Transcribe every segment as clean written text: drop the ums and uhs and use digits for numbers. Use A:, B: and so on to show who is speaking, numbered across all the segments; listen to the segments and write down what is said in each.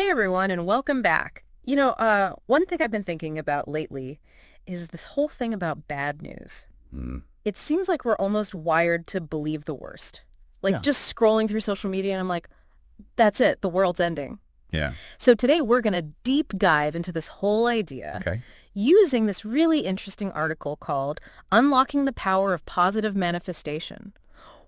A: Hey everyone, and welcome back. One thing I've been thinking about lately is this whole thing about bad news.
B: Mm.
A: It seems like we're almost wired to believe the worst. Like
B: Yeah.
A: just scrolling through social media and I'm like, that's it, the world's ending.
B: Yeah.
A: So today we're going to deep dive into this whole idea
B: Okay.
A: using this really interesting article called Unlocking the Power of Positive Manifestation: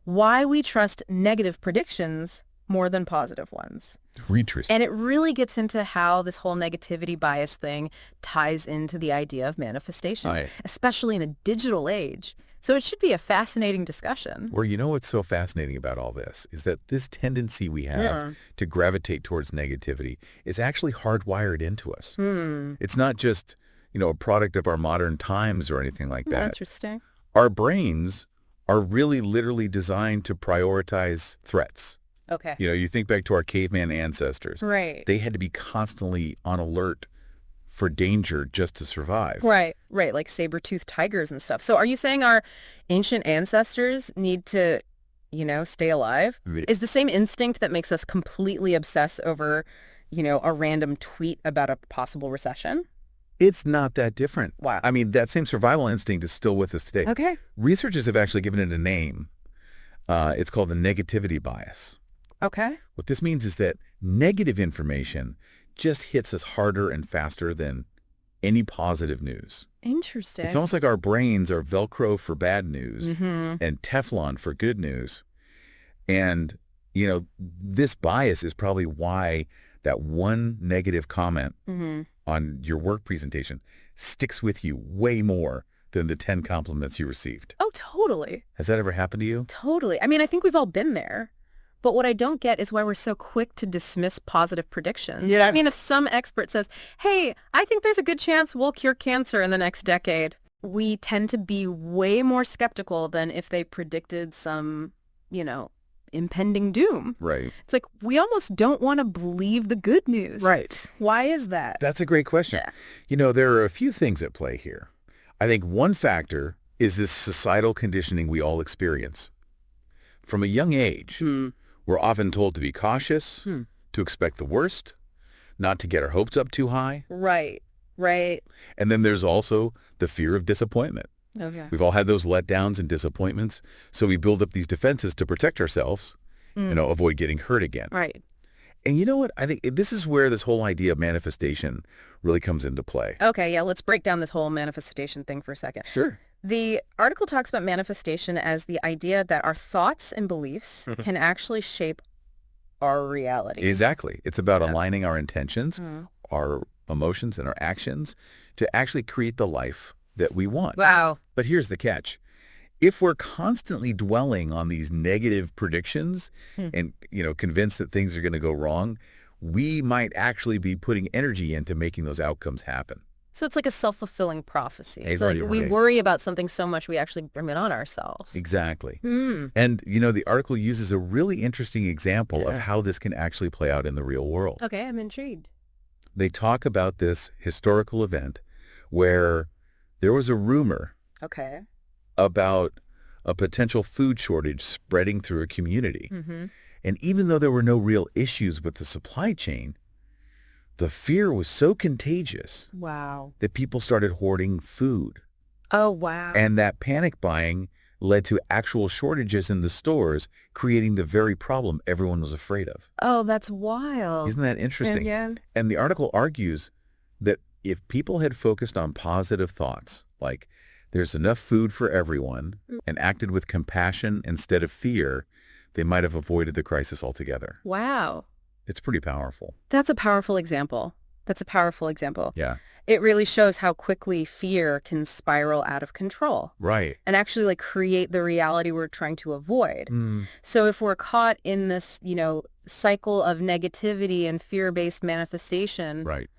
A: Why We Trust Negative Predictions More Than Positive Ones.
B: Interesting.
A: And it really gets into how this whole negativity bias thing ties into the idea of manifestation,
B: Right.
A: especially in a digital age. So it should be a fascinating discussion.
B: Where you know what's so fascinating about all this is that this tendency we have
A: Yeah.
B: to gravitate towards negativity is actually hardwired into us.
A: Hmm.
B: It's not just, a product of our modern times or anything like that.
A: Interesting.
B: Our brains are really literally designed to prioritize threats.
A: Okay.
B: You think back to our caveman ancestors.
A: Right.
B: They had to be constantly on alert for danger just to survive.
A: Right. Like saber-toothed tigers and stuff. So are you saying our ancient ancestors need to, stay alive?
B: Re-
A: Is the same instinct that makes us completely obsess over, a random tweet about a possible recession?
B: It's not that different.
A: Wow.
B: I mean, that same survival instinct is still with us today.
A: Okay.
B: Researchers have actually given it a name. It's called the negativity bias.
A: Okay.
B: What this means is that negative information just hits us harder and faster than any positive news.
A: Interesting.
B: It's almost like our brains are Velcro for bad news
A: Mm-hmm.
B: and Teflon for good news. And, this bias is probably why that one negative comment
A: Mm-hmm.
B: on your work presentation sticks with you way more than the 10 compliments you received.
A: Oh, totally.
B: Has that ever happened to you?
A: Totally. I mean, I think we've all been there. But what I don't get is why we're so quick to dismiss positive predictions.
B: Yeah.
A: I mean, if some expert says, hey, I think there's a good chance we'll cure cancer in the next decade, we tend to be way more skeptical than if they predicted some, impending doom.
B: Right.
A: It's like we almost don't want to believe the good news.
B: Right.
A: Why is that?
B: That's a great question.
A: Yeah.
B: There are a few things at play here. I think one factor is this societal conditioning we all experience. From a young age, we're often told to be cautious, to expect the worst, not to get our hopes up too high.
A: Right.
B: And then there's also the fear of disappointment.
A: Okay.
B: We've all had those letdowns and disappointments, so we build up these defenses to protect ourselves, avoid getting hurt again.
A: Right.
B: And you know what? I think this is where this whole idea of manifestation really comes into play.
A: Okay, yeah, let's break down this whole manifestation thing for a second.
B: Sure.
A: The article talks about manifestation as the idea that our thoughts and beliefs can actually shape our reality.
B: Exactly. It's about aligning our intentions,
A: Mm.
B: our emotions, and our actions to actually create the life that we want.
A: Wow.
B: But here's the catch. If we're constantly dwelling on these negative predictions and, convinced that things are going to go wrong, we might actually be putting energy into making those outcomes happen.
A: So it's like a self-fulfilling prophecy. It's like
B: Exactly
A: we
B: right.
A: worry about something so much we actually bring it on ourselves.
B: Exactly.
A: Hmm.
B: And, the article uses a really interesting example of
A: Yeah.
B: how this can actually play out in the real world.
A: Okay, I'm intrigued.
B: They talk about this historical event where there was a rumor
A: Okay.
B: about a potential food shortage spreading through a community.
A: Mm-hmm.
B: And even though there were no real issues with the supply chain, the fear was so contagious
A: Wow.
B: that people started hoarding food.
A: Oh, wow.
B: And that panic buying led to actual shortages in the stores, creating the very problem everyone was afraid of.
A: Oh, that's wild.
B: Isn't that interesting?
A: Yeah.
B: And the article argues that if people had focused on positive thoughts, like there's enough food for everyone, and acted with compassion instead of fear, they might have avoided the crisis altogether.
A: Wow.
B: It's pretty powerful.
A: That's a powerful example.
B: Yeah.
A: It really shows how quickly fear can spiral out of control
B: Right.
A: and actually create the reality we're trying to avoid.
B: Mm.
A: So if we're caught in this, cycle of negativity and fear-based manifestation,
B: Right.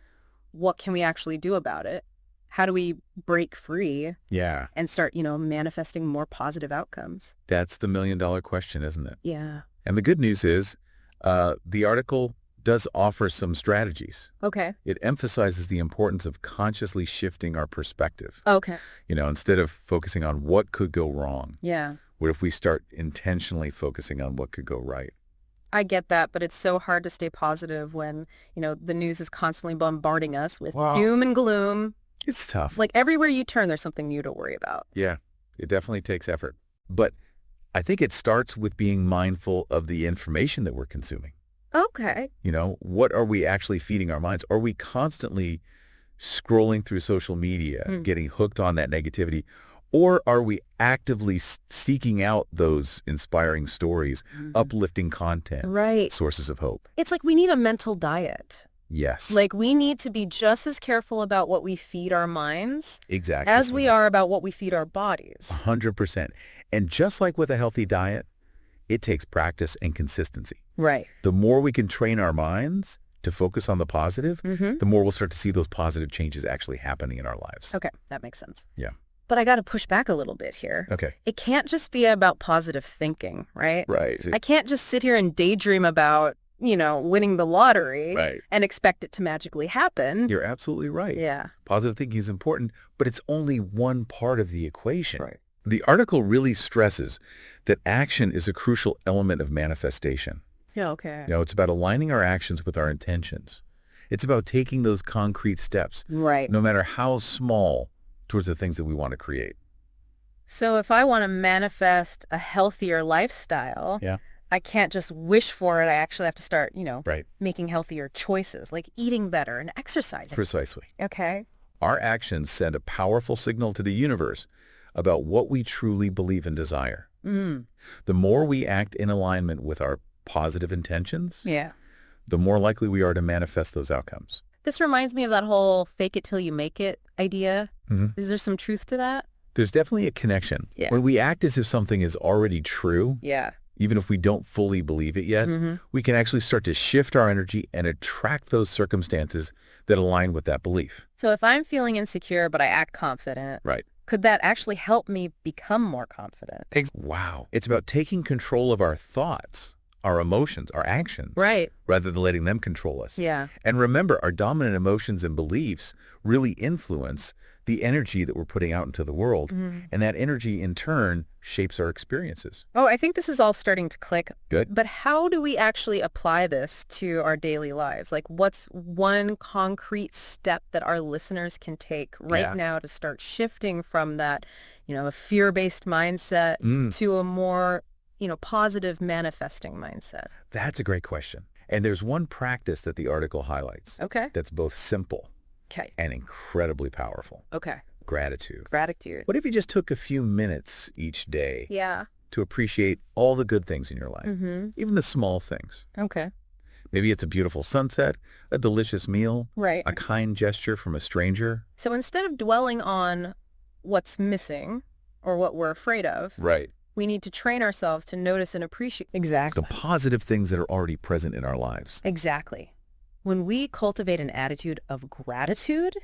A: what can we actually do about it? How do we break free
B: Yeah.
A: and start, manifesting more positive outcomes?
B: That's the million-dollar question, isn't it?
A: Yeah.
B: And the good news is the article does offer some strategies.
A: Okay.
B: It emphasizes the importance of consciously shifting our perspective.
A: Okay.
B: Instead of focusing on what could go wrong,
A: Yeah.
B: what if we start intentionally focusing on what could go right?
A: I get that, but it's so hard to stay positive when, the news is constantly bombarding us with
B: Wow.
A: doom and gloom.
B: It's tough.
A: Like everywhere you turn, there's something new to worry about.
B: Yeah, it definitely takes effort. But I think it starts with being mindful of the information that we're consuming.
A: Okay.
B: What are we actually feeding our minds? Are we constantly scrolling through social media, getting hooked on that negativity? Or are we actively seeking out those inspiring stories, uplifting content,
A: Right.
B: sources of hope?
A: It's like we need a mental diet.
B: Yes.
A: Like we need to be just as careful about what we feed our minds
B: Exactly.
A: as we are about what we feed our bodies.
B: 100%. And just like with a healthy diet, it takes practice and consistency.
A: Right.
B: The more we can train our minds to focus on the positive, the more we'll start to see those positive changes actually happening in our lives.
A: Okay, that makes sense.
B: Yeah.
A: But I got to push back a little bit here.
B: Okay.
A: It can't just be about positive thinking, right?
B: Right.
A: I can't just sit here and daydream about, winning the lottery
B: Right.
A: and expect it to magically happen.
B: You're absolutely right.
A: Yeah.
B: Positive thinking is important, but it's only one part of the equation.
A: Right.
B: The article really stresses that action is a crucial element of manifestation.
A: Yeah, okay.
B: It's about aligning our actions with our intentions. It's about taking those concrete steps,
A: Right.
B: no matter how small, towards the things that we want to create.
A: So if I want to manifest a healthier lifestyle,
B: Yeah.
A: I can't just wish for it. I actually have to start,
B: Right.
A: making healthier choices, like eating better and exercising.
B: Precisely.
A: Okay.
B: Our actions send a powerful signal to the universe about what we truly believe and desire. The more we act in alignment with our positive intentions,
A: Yeah.
B: the more likely we are to manifest those outcomes.
A: This reminds me of that whole fake it till you make it idea.
B: Mhm.
A: Is there some truth to that?
B: There's definitely a connection.
A: Yeah.
B: When we act as if something is already true,
A: Yeah.
B: even if we don't fully believe it yet, we can actually start to shift our energy and attract those circumstances that align with that belief.
A: So if I'm feeling insecure, but I act confident,
B: Right.
A: could that actually help me become more confident?
B: Wow. It's about taking control of our thoughts, our emotions, our actions,
A: Right.
B: rather than letting them control us.
A: Yeah.
B: And remember, our dominant emotions and beliefs really influence the energy that we're putting out into the world. And that energy, in turn, shapes our experiences.
A: Oh, I think this is all starting to click.
B: Good.
A: But how do we actually apply this to our daily lives? Like, what's one concrete step that our listeners can take right now to start shifting from that, a fear-based mindset to a more, positive manifesting mindset?
B: That's a great question. And there's one practice that the article highlights
A: Okay.
B: that's both simple
A: Okay.
B: and incredibly powerful.
A: Okay.
B: Gratitude.
A: Gratitude.
B: What if you just took a few minutes each day
A: Yeah.
B: to appreciate all the good things in your life, even the small things?
A: Okay.
B: Maybe it's a beautiful sunset, a delicious meal,
A: Right.
B: a kind gesture from a stranger.
A: So instead of dwelling on what's missing or what we're afraid of,
B: Right.
A: we need to train ourselves to notice and appreciate.
B: The
A: Exactly.
B: positive things that are already present in our lives.
A: Exactly. When we cultivate an attitude of gratitude,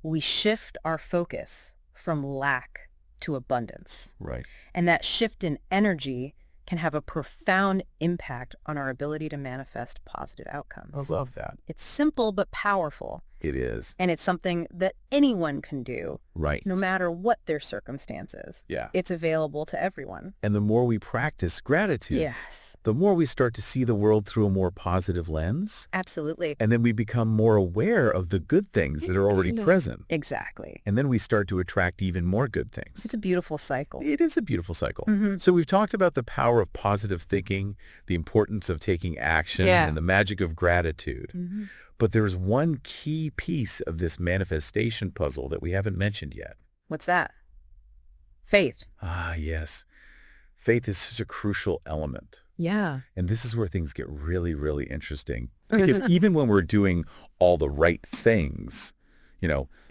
A: we shift our focus from lack to abundance.
B: Right.
A: And that shift in energy can have a profound impact on our ability to manifest positive outcomes.
B: I love that.
A: It's simple but powerful,
B: It is.
A: and it's something that anyone can do,
B: Right.
A: no matter what their circumstances.
B: Yeah.
A: It's available to everyone.
B: And the more we practice gratitude,
A: Yes,
B: the more we start to see the world through a more positive lens.
A: absolutely.
B: And then we become more aware of the good things that are already present.
A: Exactly.
B: And then we start to attract even more good things.
A: It's a beautiful cycle.
B: It is a beautiful cycle. So we've talked about the power of positive thinking, the importance of taking action,
A: Yeah.
B: and the magic of gratitude. But there's one key piece of this manifestation puzzle that we haven't mentioned yet.
A: What's that? Faith.
B: Ah, yes. Faith is such a crucial element.
A: Yeah.
B: And this is where things get really, really interesting. Because even when we're doing all the right things,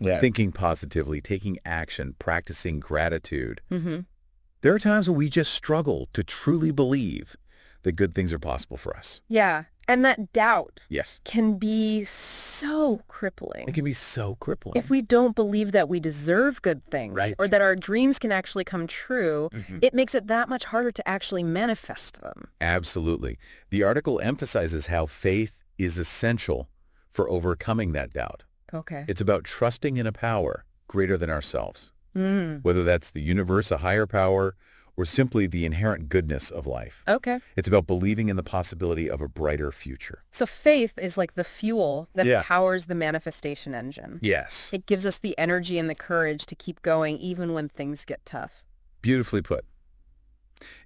B: thinking positively, taking action, practicing gratitude, there are times when we just struggle to truly believe that good things are possible for us.
A: Yeah. And that doubt
B: Yes.
A: can be so crippling.
B: It can be so crippling.
A: If we don't believe that we deserve good things
B: Right.
A: or that our dreams can actually come true, it makes it that much harder to actually manifest them.
B: Absolutely. The article emphasizes how faith is essential for overcoming that doubt.
A: Okay.
B: It's about trusting in a power greater than ourselves, whether that's the universe, a higher power, or simply the inherent goodness of life.
A: Okay.
B: It's about believing in the possibility of a brighter future.
A: So faith is like the fuel that
B: Yeah.
A: powers the manifestation engine.
B: Yes.
A: It gives us the energy and the courage to keep going even when things get tough.
B: Beautifully put.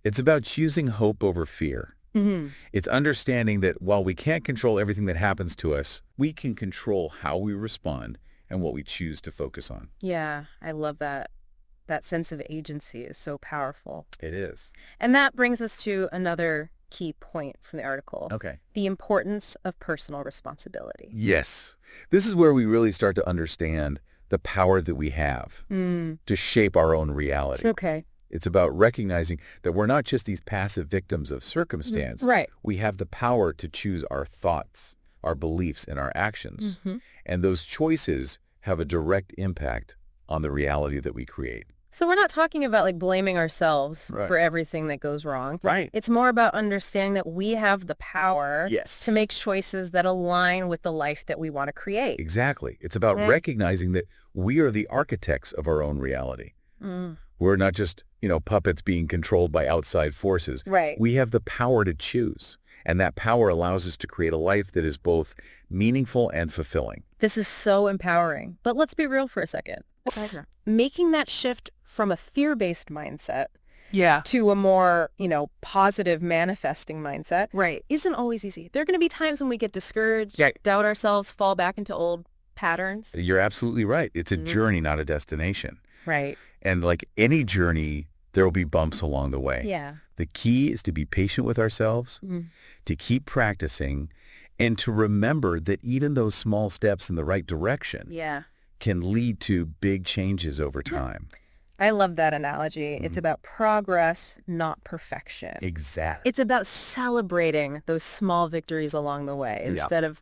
B: It's about choosing hope over fear.
A: Mm-hmm.
B: It's understanding that while we can't control everything that happens to us, we can control how we respond and what we choose to focus on.
A: Yeah, I love that. That sense of agency is so powerful.
B: It is.
A: And that brings us to another key point from the article.
B: Okay.
A: The importance of personal responsibility.
B: Yes. This is where we really start to understand the power that we have to shape our own reality.
A: Okay.
B: It's about recognizing that we're not just these passive victims of circumstance.
A: Right.
B: We have the power to choose our thoughts, our beliefs, and our actions.
A: Mm-hmm.
B: And those choices have a direct impact on the reality that we create.
A: So we're not talking about like blaming ourselves
B: Right.
A: for everything that goes wrong.
B: Right.
A: It's more about understanding that we have the power
B: Yes.
A: to make choices that align with the life that we want to create.
B: Exactly. It's about
A: Mm.
B: recognizing that we are the architects of our own reality.
A: Mm.
B: We're not just, puppets being controlled by outside forces.
A: Right.
B: We have the power to choose. And that power allows us to create a life that is both meaningful and fulfilling.
A: This is so empowering. But let's be real for a second. Making that shift from a fear-based mindset
C: Yeah.
A: to a more, positive manifesting mindset
C: Right.
A: isn't always easy. There are going to be times when we get discouraged,
B: Yeah.
A: doubt ourselves, fall back into old patterns.
B: You're absolutely right. It's a
A: Mhm.
B: journey, not a destination.
A: Right.
B: And like any journey, there will be bumps along the way.
A: Yeah.
B: The key is to be patient with ourselves,
A: Mm.
B: to keep practicing, and to remember that even those small steps in the right direction
A: Yeah.
B: can lead to big changes over time.
A: I love that analogy. It's about progress, not perfection.
B: Exactly.
A: It's about celebrating those small victories along the way
B: Yeah.
A: instead of,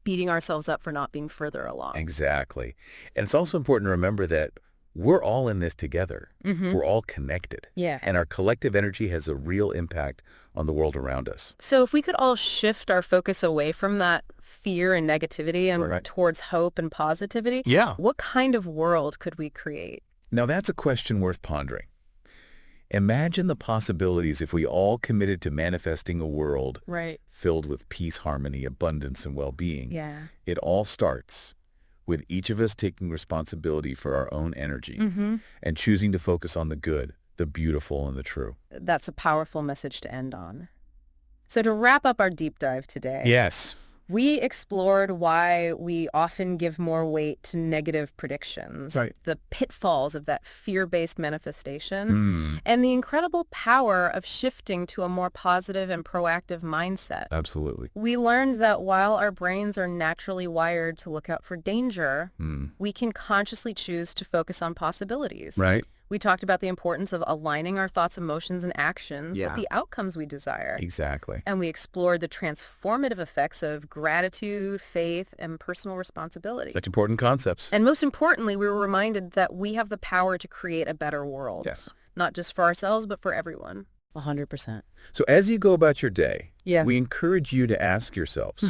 A: beating ourselves up for not being further along.
B: Exactly. And it's also important to remember that we're all in this together.
A: Mm-hmm.
B: We're all connected.
A: Yeah.
B: And our collective energy has a real impact on the world around us.
A: So if we could all shift our focus away from that fear and negativity and
B: Right.
A: towards hope and positivity,
B: Yeah.
A: what kind of world could we create?
B: Now that's a question worth pondering. Imagine the possibilities if we all committed to manifesting a world
A: Right.
B: filled with peace, harmony, abundance, and well-being.
A: Yeah.
B: It all starts with each of us taking responsibility for our own energy
A: Mm-hmm.
B: and choosing to focus on the good, the beautiful, and the true.
A: That's a powerful message to end on. So to wrap up our deep dive today,
B: Yes.
A: we explored why we often give more weight to negative predictions,
B: Right.
A: the pitfalls of that fear-based manifestation,
B: Hmm.
A: and the incredible power of shifting to a more positive and proactive mindset.
B: Absolutely.
A: We learned that while our brains are naturally wired to look out for danger, we can consciously choose to focus on possibilities.
B: Right?
A: We talked about the importance of aligning our thoughts, emotions, and actions
C: Yeah.
A: with the outcomes we desire.
B: Exactly.
A: And we explored the transformative effects of gratitude, faith, and personal responsibility.
B: Such important concepts.
A: And most importantly, we were reminded that we have the power to create a better world.
B: Yes.
A: Not just for ourselves, but for everyone.
C: 100%.
B: So as you go about your day,
A: Yeah.
B: we encourage you to ask yourselves,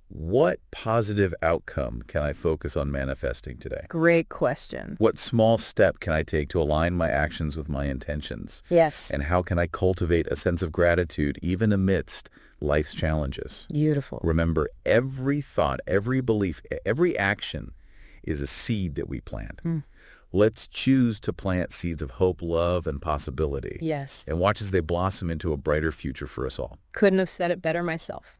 B: what positive outcome can I focus on manifesting today?
A: Great question.
B: What small step can I take to align my actions with my intentions?
A: Yes.
B: And how can I cultivate a sense of gratitude even amidst life's challenges?
A: Beautiful.
B: Remember, every thought, every belief, every action is a seed that we plant. Let's choose to plant seeds of hope, love, and possibility.
A: Yes.
B: And watch as they blossom into a brighter future for us all.
A: Couldn't have said it better myself.